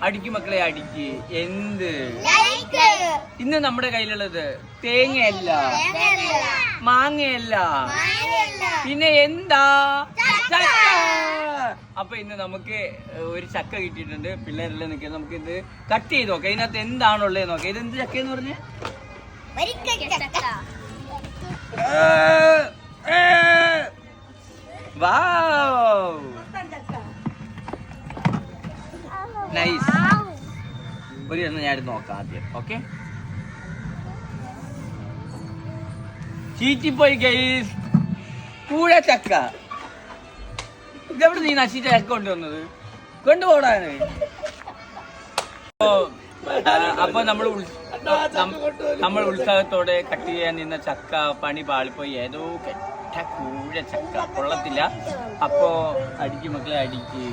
അടിക്ക് മക്കളെ അടിക്ക്. എന്ത് ഇന്ന് നമ്മുടെ കയ്യിലുള്ളത് തേങ്ങയല്ല, മാങ്ങയല്ല, പിന്നെ എന്താ? ചക്ക. അപ്പൊ ഇന്ന് നമുക്ക് ഒരു ചക്ക കിട്ടിയിട്ടുണ്ട്. പിള്ളേരെല്ലാം നിൽക്കുന്നത്. നമുക്ക് ഇത് കട്ട് ചെയ്ത് നോക്കാം. ഇതിനകത്ത് എന്താണുള്ളത് നോക്കാം. ഇതെന്ത് ചക്കയെന്ന് പറഞ്ഞേ? നൈസ്. ഒരു ഞാൻ നോക്കാം ആദ്യം. Okay, ചീറ്റിപ്പോയി guys. കൂഴ ചക്ക. ഇതെവിടെ നീ നശിച്ച ചക്ക കൊണ്ടുവന്നത്? കൊണ്ടുപോടാണ്. അപ്പൊ നമ്മൾ ഉത്സാഹത്തോടെ കട്ട് ചെയ്യാൻ നിന്ന ചക്ക പണി പാളിപ്പോയി. ഏതോ കെട്ട കൂഴ ചക്ക കൊള്ളത്തില്ല. അപ്പോ അടിക്ക് മക്കളെ, അടിക്ക്.